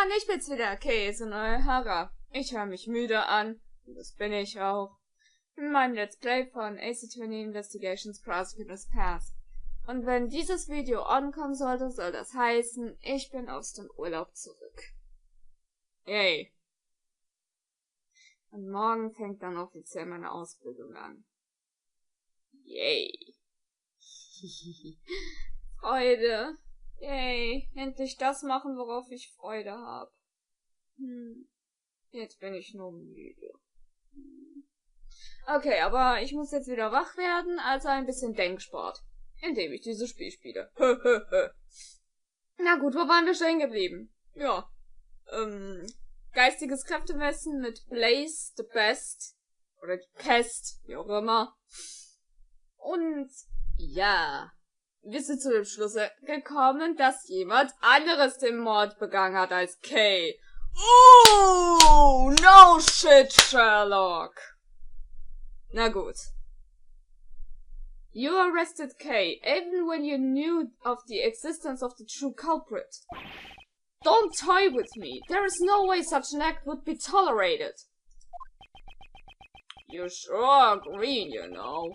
Mann, ich bin's wieder, Käse, neue Harra. Ich höre mich müde an. Und das bin ich auch. In meinem Let's Play von AC20 Investigations Prosecutor's Past. Und wenn dieses Video ankommen sollte, soll das heißen, ich bin aus dem Urlaub zurück. Yay. Und morgen fängt dann offiziell meine Ausbildung an. Yay. Freude. Yay. Endlich das machen, worauf ich Freude habe. Jetzt bin ich nur müde. Okay, aber ich muss jetzt wieder wach werden, also ein bisschen Denksport, indem ich dieses Spiel spiele. Na gut, wo waren wir stehen geblieben? Ja, geistiges Kräftemessen mit Blaze, the Best, oder die Pest, wie auch immer. Und, ja, wir sind zu dem Schluss gekommen, dass jemand anderes den Mord begangen hat als Kay. Oh, no shit, Sherlock. Na gut. You arrested Kay, even when you knew of the existence of the true culprit. Don't toy with me. There is no way such an act would be tolerated. You sure are green, you know.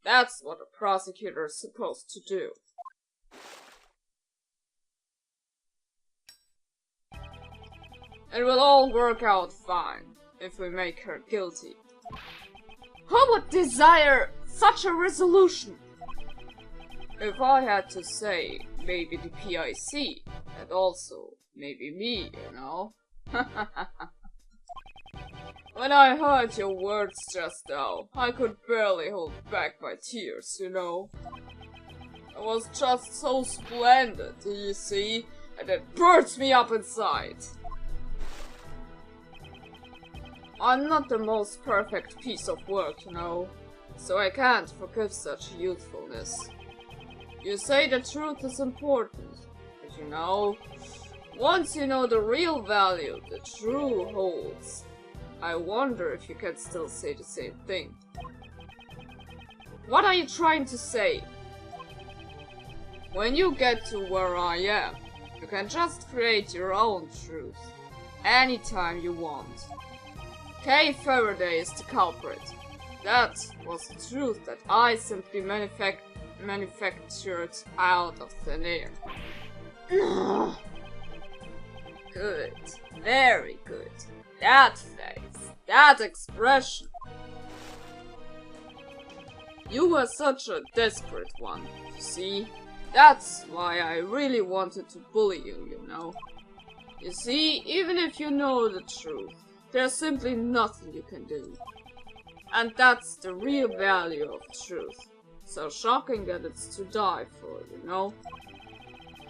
That's what a prosecutor is supposed to do. It will all work out fine, if we make her guilty. Who would desire such a resolution? If I had to say, maybe the P.I.C, and also maybe me, you know. When I heard your words just now, I could barely hold back my tears, you know. It was just so splendid, you see, and it burns me up inside. I'm not the most perfect piece of work, you know, so I can't forgive such youthfulness. You say the truth is important, but you know, once you know the real value the truth holds, I wonder if you can still say the same thing. What are you trying to say? When you get to where I am, you can just create your own truth, anytime you want. Kay Faraday is the culprit. That was the truth that I simply manufactured out of thin air. Good. Very good. That face. That expression. You were such a desperate one, you see. That's why I really wanted to bully you, you know. You see, even if you know the truth, there's simply nothing you can do. And that's the real value of truth. So shocking that it's to die for, you know?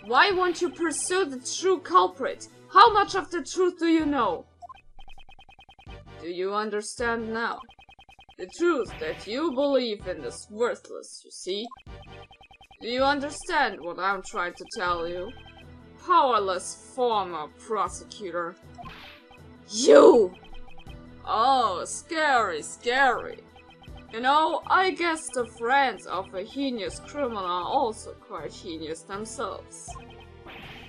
Why won't you pursue the true culprit? How much of the truth do you know? Do you understand now? The truth that you believe in is worthless, you see? Do you understand what I'm trying to tell you? Powerless former prosecutor. You! Oh, scary, scary. You know, I guess the friends of a heinous criminal are also quite heinous themselves.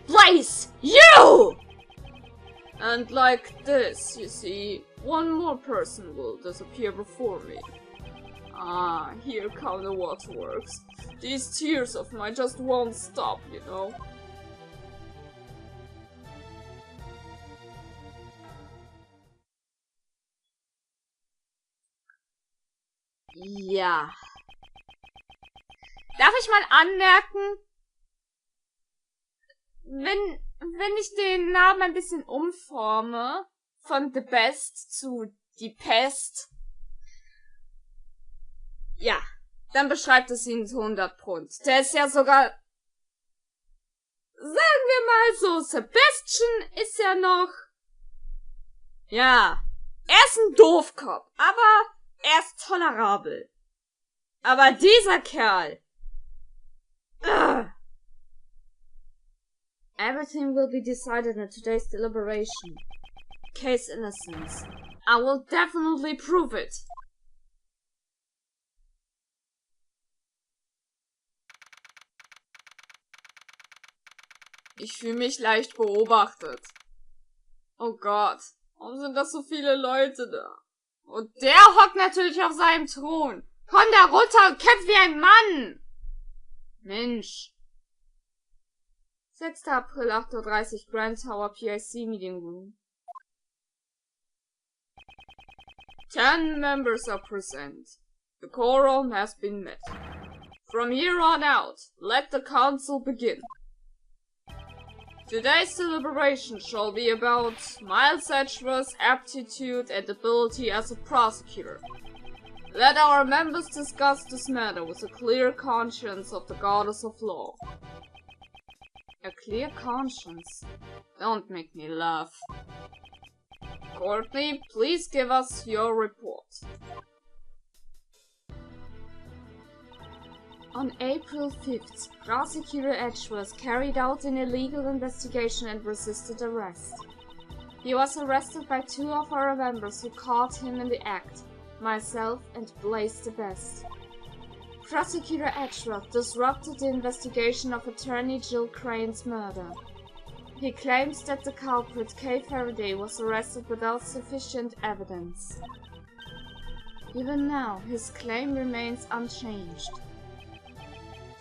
Blaze! You! And like this, you see, one more person will disappear before me. Ah, here come the waterworks. These tears of mine just won't stop, you know. Ja. Darf ich mal anmerken, wenn ich den Namen ein bisschen umforme, von The Best zu Die Pest, ja, dann beschreibt es ihn zu 100%. Der ist ja sogar, sagen wir mal so, Sebastian ist ja noch, ja, er ist ein Doofkopf, aber er ist tolerabel. Aber dieser Kerl, Everything will be decided in today's deliberation. Case innocence. I will definitely prove it. Ich fühle mich leicht beobachtet. Oh Gott, warum sind das so viele Leute da? Und der hockt natürlich auf seinem Thron. Komm da runter und kämpf wie ein Mann! Mensch. 6. April, 8:30 Uhr, Grand Tower, P.I.C. Meeting Room. 10 members are present. The quorum has been met. From here on out, let the council begin. Today's deliberation shall be about Miles Edgeworth's aptitude and ability as a prosecutor. Let our members discuss this matter with a clear conscience of the goddess of law. A clear conscience? Don't make me laugh. Courtney, please give us your report. On April 5th, Prosecutor Edgeworth carried out an illegal investigation and resisted arrest. He was arrested by 2 of our members who caught him in the act, myself and Blaze the Best. Prosecutor Edgeworth disrupted the investigation of attorney Jill Crane's murder. He claims that the culprit, Kay Faraday, was arrested without sufficient evidence. Even now, his claim remains unchanged.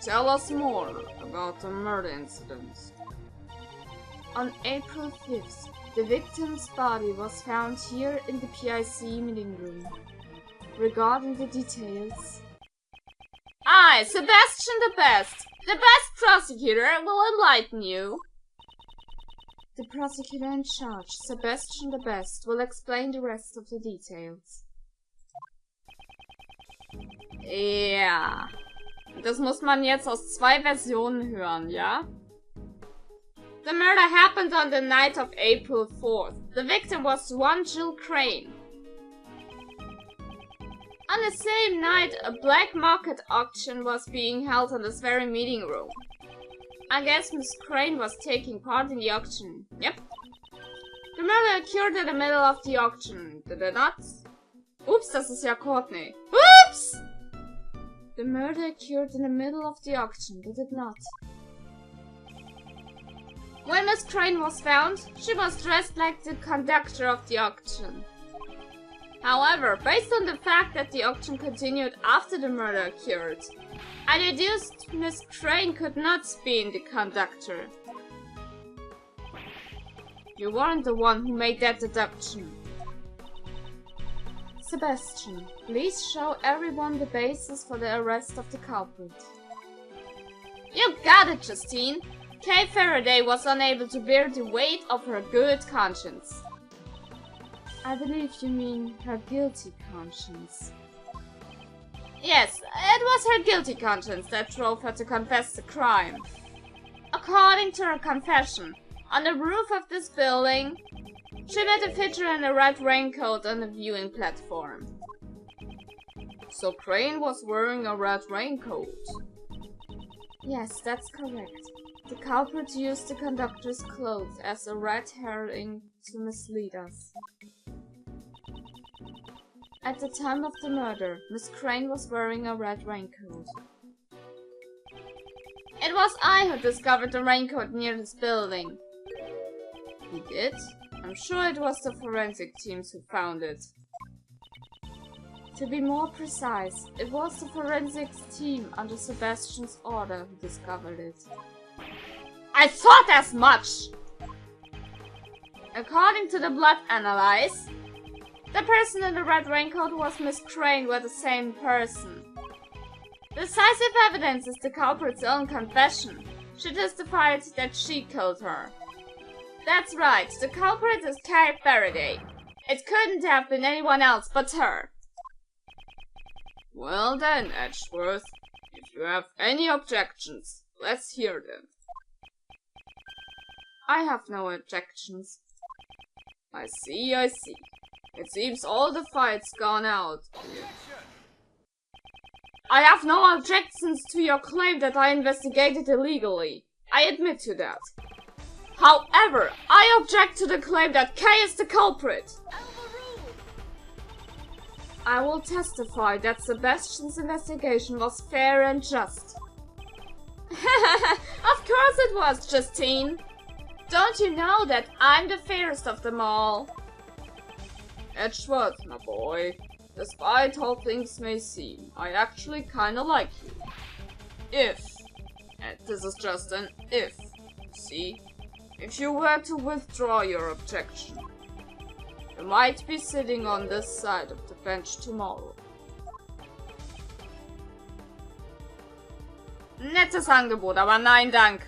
Tell us more about the murder incident. On April 5th, the victim's body was found here in the P.I.C. meeting room. Regarding the details... I, Sebastian the Best prosecutor, will enlighten you. The prosecutor in charge, Sebastian the Best, will explain the rest of the details. Ja... Das muss man jetzt aus 2 Versionen hören, ja? The murder happened on the night of April 4th. The victim was one Jill Crane. On the same night, a black market auction was being held in this very meeting room. I guess Miss Crane was taking part in the auction. Yep. The murder occurred in the middle of the auction, did it not? Oops, das ist ja Courtney. Oops! The murder occurred in the middle of the auction, did it not? When Miss Crane was found, she was dressed like the conductor of the auction. However, based on the fact that the auction continued after the murder occurred, I deduced Miss Crane could not be the conductor. You weren't the one who made that deduction. Sebastian, please show everyone the basis for the arrest of the culprit. You got it, Justine! Kay Faraday was unable to bear the weight of her good conscience. I believe you mean her guilty conscience. Yes, it was her guilty conscience that drove her to confess the crime. According to her confession, on the roof of this building, she met a figure in a red raincoat on the viewing platform. So Crane was wearing a red raincoat? Yes, that's correct. The culprit used the conductor's clothes as a red herring to mislead us. At the time of the murder, Miss Crane was wearing a red raincoat. It was I who discovered the raincoat near this building. You did? I'm sure it was the forensic teams who found it. To be more precise, it was the forensics team under Sebastian's order who discovered it. I thought as much! According to the blood analysis, the person in the red raincoat was Miss Crane were the same person. Decisive evidence is the culprit's own confession. She testified that she killed her. That's right, the culprit is Kay Faraday. It couldn't have been anyone else but her. Well then, Edgeworth, if you have any objections, let's hear them. I have no objections. I see. It seems all the fight's gone out. I have no objections to your claim that I investigated illegally. I admit to that. However, I object to the claim that Kay is the culprit. I will testify that Sebastian's investigation was fair and just. Of course it was, Justine. Don't you know that I'm the fairest of them all? Edgeworth, my boy. Despite how things may seem, I actually kinda like you. If, and this is just an if, see? If you were to withdraw your objection, you might be sitting on this side of the bench tomorrow. Nettes Angebot, aber nein, danke.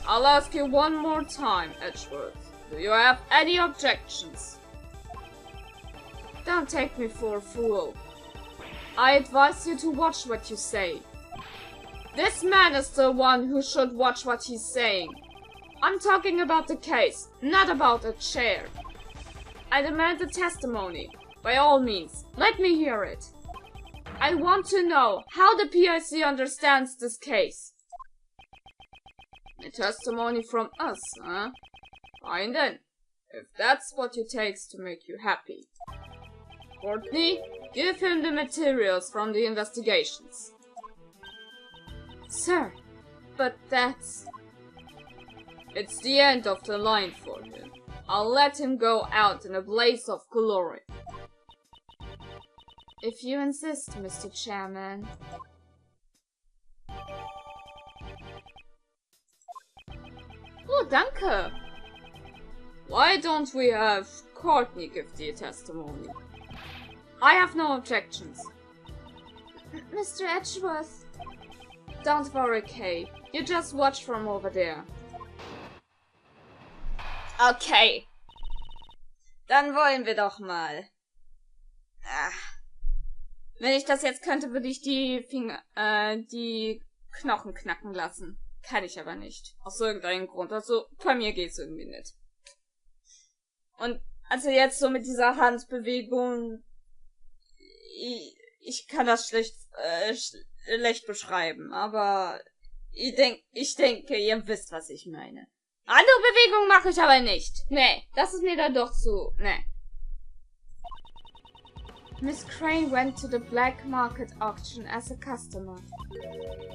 I'll ask you one more time, Edgeworth. Do you have any objections? Don't take me for a fool. I advise you to watch what you say. This man is the one who should watch what he's saying. I'm talking about the case, not about a chair. I demand a testimony. By all means, let me hear it. I want to know how the P.I.C. understands this case. A testimony from us, huh? Fine then, if that's what it takes to make you happy. Courtney, give him the materials from the investigations. Sir, but that's... It's the end of the line for him. I'll let him go out in a blaze of glory. If you insist, Mr. Chairman. Oh, danke. Why don't we have Courtney give the testimony? I have no objections. Mr. Edgeworth. Don't worry, Kay. You just watch from over there. Okay. Dann wollen wir doch mal. Wenn ich das jetzt könnte, würde ich die Knochen knacken lassen. Kann ich aber nicht. Aus irgendeinem Grund. Also, bei mir geht's irgendwie nicht. Und also jetzt so mit dieser Handbewegung, ich kann das schlecht beschreiben, aber ich denke, ihr wisst, was ich meine. Andere Bewegungen mache ich aber nicht. Nee, das ist mir dann doch zu... Nee. Miss Crane went to the black market auction as a customer.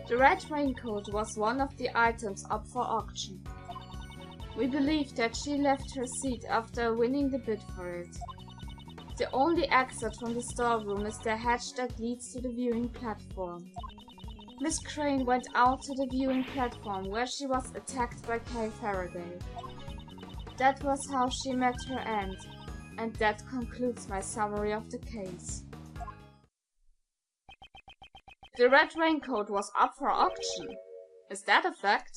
The red raincoat was one of the items up for auction. We believe that she left her seat after winning the bid for it. The only exit from the storeroom is the hatch that leads to the viewing platform. Miss Crane went out to the viewing platform where she was attacked by Kay Faraday. That was how she met her end, and that concludes my summary of the case. The red raincoat was up for auction. Is that a fact?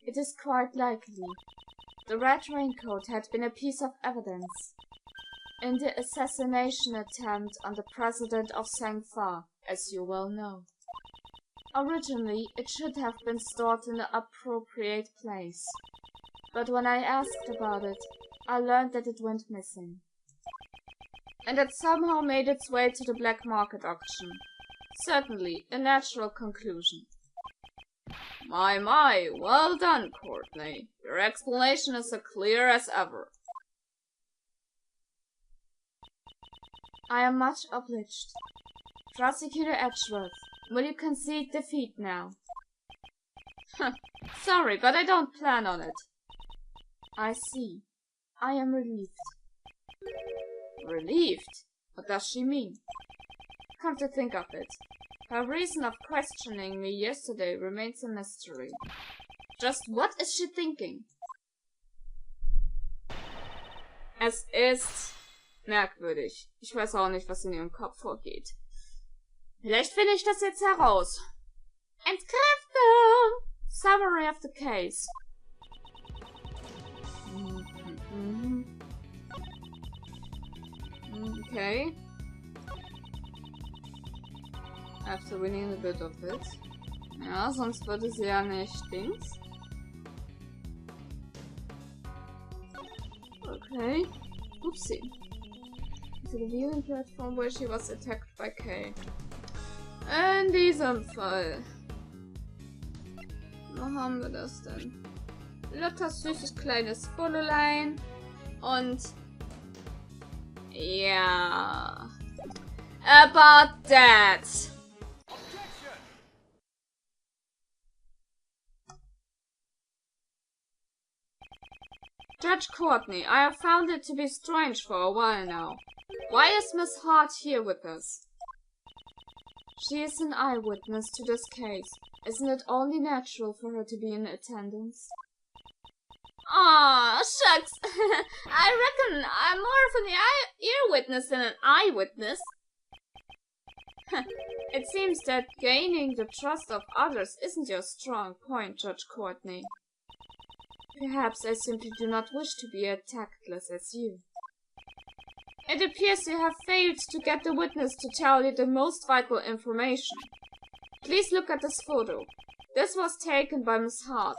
It is quite likely. The red raincoat had been a piece of evidence in the assassination attempt on the president of Sangfa, as you well know. Originally, it should have been stored in the appropriate place, but when I asked about it, I learned that it went missing. And it somehow made its way to the black market auction. Certainly, a natural conclusion. My, well done, Courtney. Your explanation is as clear as ever. I am much obliged. Prosecutor Edgeworth, will you concede defeat now? Sorry, but I don't plan on it. I see. I am relieved. Relieved? What does she mean? Come to think of it, her reason of questioning me yesterday remains a mystery. Just what is she thinking? Es ist merkwürdig. Ich weiß auch nicht, was in ihrem Kopf vorgeht. Vielleicht finde ich das jetzt heraus. Entkräftung! Summary of the case. Okay. After winning a bit of it. Ja, sonst würde sie ja nicht Dings. Okay. Oopsie. To the viewing platform where she was attacked by Kay. In diesem Fall. Wo haben wir das denn? Lottes süßes kleines Bullein. Und ja. About that. Judge Courtney, I have found it to be strange for a while now. Why is Miss Hart here with us? She is an eyewitness to this case. Isn't it only natural for her to be in attendance? Aw, shucks. I reckon I'm more of an ear witness than an eyewitness. It seems that gaining the trust of others isn't your strong point, Judge Courtney. Perhaps I simply do not wish to be as tactless as you. It appears you have failed to get the witness to tell you the most vital information. Please look at this photo. This was taken by Miss Hart.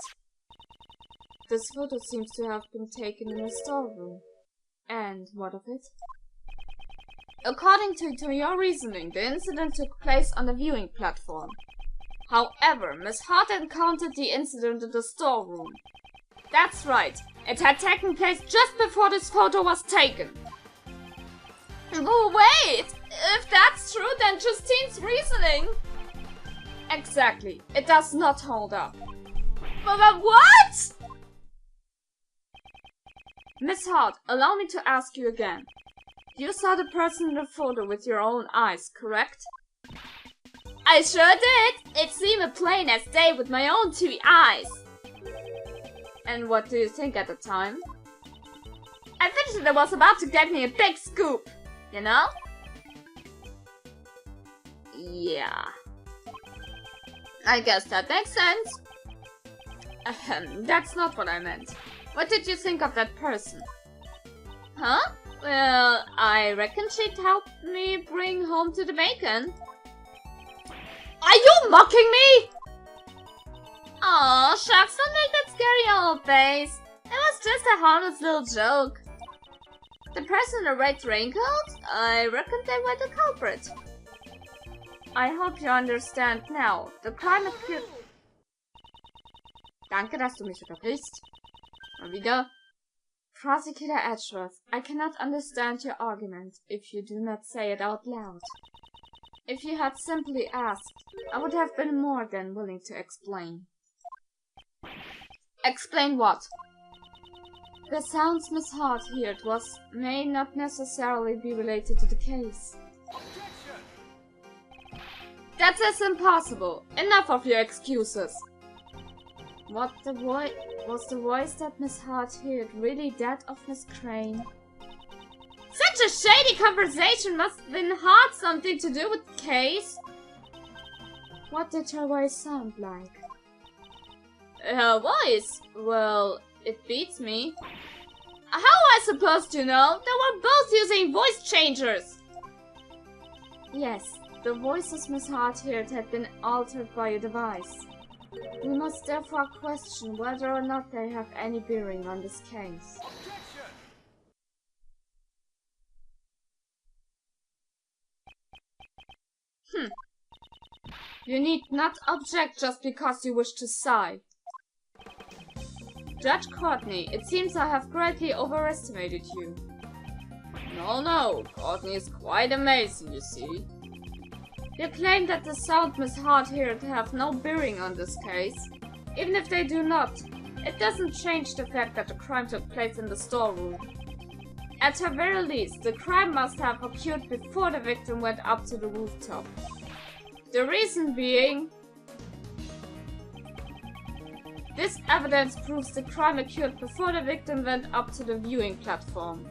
This photo seems to have been taken in a storeroom. And what of it? According to your reasoning, the incident took place on the viewing platform. However, Miss Hart encountered the incident in the storeroom. That's right. It had taken place just before this photo was taken. Oh, wait! If that's true, then Justine's reasoning... Exactly. It does not hold up. But what? Miss Hart, allow me to ask you again. You saw the person in the photo with your own eyes, correct? I sure did! It seemed plain as day with my own 2 eyes. And what do you think at the time? I figured it was about to get me a big scoop, you know? Yeah. I guess that makes sense. That's not what I meant. What did you think of that person? Huh? Well, I reckon she'd help me bring home to the bacon. Are you mocking me? Aw, shucks, don't make that scary old face. It was just a harmless little joke. The person in the red raincoat? I reckon they were the culprit. I hope you understand now. The crime occurred... Danke, dass du mich unterbrichst. Mal wieder. Prosecutor Edgeworth, I cannot understand your argument if you do not say it out loud. If you had simply asked, I would have been more than willing to explain. Explain what? The sounds Miss Hart heard may not necessarily be related to the case. That's as impossible. Enough of your excuses. Was the voice that Miss Hart heard really that of Miss Crane? Such a shady conversation must have been hard something to do with the case. What did her voice sound like? Her voice? Well, it beats me. How am I supposed to know? They were both using voice changers. Yes, the voices Miss Hart heard had been altered by a device. We must therefore question whether or not they have any bearing on this case. You need not object just because you wish to sigh. Judge Courtney, it seems I have greatly overestimated you. No, Courtney is quite amazing, you see. You claim that the sound Miss Hart heard have no bearing on this case. Even if they do not, it doesn't change the fact that the crime took place in the storeroom. At the very least, the crime must have occurred before the victim went up to the rooftop. The reason being... This evidence proves the crime occurred before the victim went up to the viewing platform.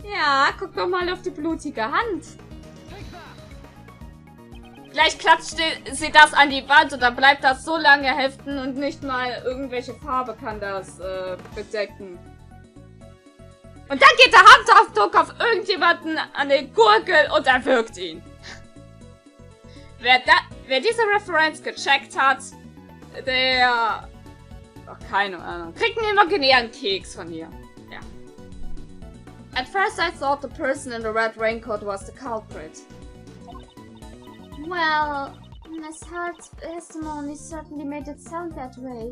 Ja, guck doch mal auf die blutige Hand. Gleich klatscht sie das an die Wand und dann bleibt das so lange heften und nicht mal irgendwelche Farbe kann das bedecken. Und dann geht der Handabdruck auf irgendjemanden an den Gurgel und erwürgt ihn. Wer diese Referenz gecheckt hat, der... Ach, keine Ahnung. Kriegt einen imaginären Keks von mir. Ja. At first I thought the person in the red raincoat was the culprit. Well, Miss Hart's testimony certainly made it sound that way.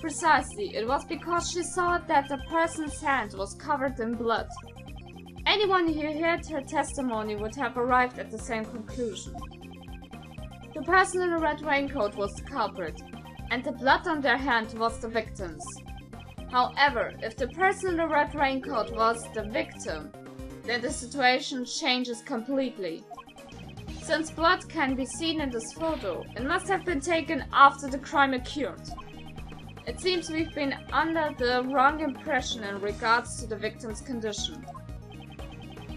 Precisely, it was because she saw that the person's hand was covered in blood. Anyone who heard her testimony would have arrived at the same conclusion. The person in the red raincoat was the culprit. and the blood on their hand was the victim's. However, if the person in the red raincoat was the victim, then the situation changes completely. Since blood can be seen in this photo, it must have been taken after the crime occurred. It seems we've been under the wrong impression in regards to the victim's condition.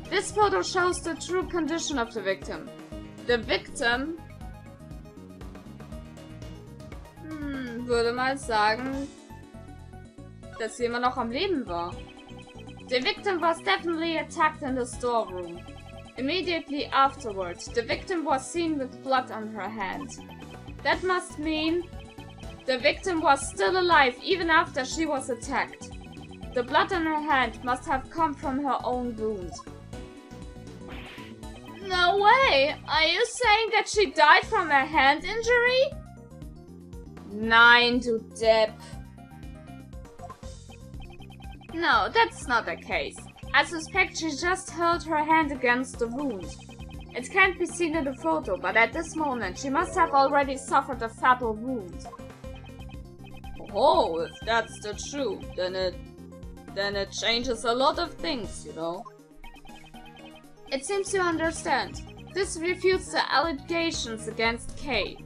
This photo shows the true condition of the victim. The victim, würde mal sagen, dass sie immer noch am Leben war. The victim was definitely attacked in the storeroom. Immediately afterwards, the victim was seen with blood on her hand. That must mean the victim was still alive even after she was attacked. The blood on her hand must have come from her own wound. No way! Are you saying that she died from a hand injury? Nein, du Depp. No, that's not the case. I suspect she just held her hand against the wound. It can't be seen in the photo, but at this moment she must have already suffered a fatal wound. Oh, if that's the truth, then it changes a lot of things, you know. It seems you understand. This refutes the allegations against Kay.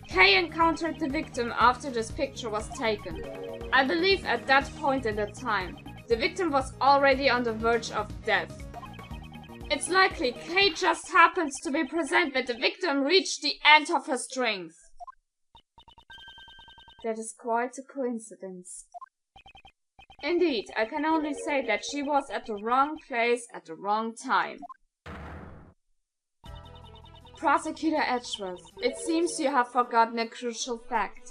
Kay encountered the victim after this picture was taken. I believe at that point in the time, the victim was already on the verge of death. It's likely Kay just happens to be present when the victim reached the end of her strength. That is quite a coincidence. Indeed, I can only say that she was at the wrong place at the wrong time. Prosecutor Edgeworth, it seems you have forgotten a crucial fact.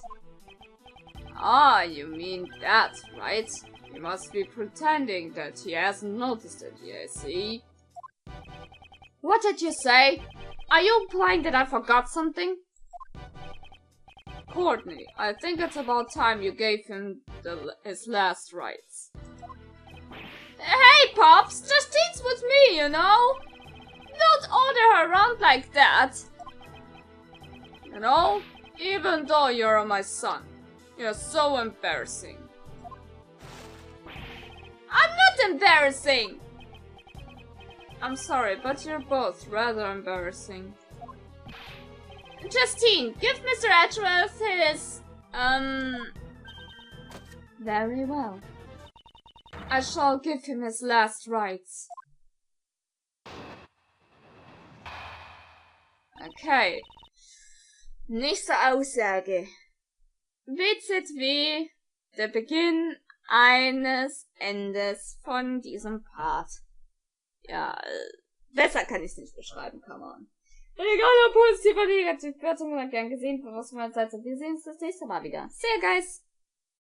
Ah, you mean that, right? He must be pretending that he hasn't noticed it yet, see? What did you say? Are you implying that I forgot something? Courtney, I think it's about time you gave him his last rites. Hey, Pops, just eat with me, you know? Don't order her around like that. You know, even though you're my son, you're so embarrassing. I'm not embarrassing! I'm sorry, but you're both rather embarrassing. Justine, give Mr. Edgeworth his, Very well. I shall give him his last rites. Okay. Nächste Aussage. WZW, der Beginn eines Endes von diesem Part. Ja, besser kann ich es nicht beschreiben, come on. Egal ob positiv oder negativ, Bewertung oder gern gesehen, von was man Zeit hat. Wir sehen uns das nächste Mal wieder. See you guys!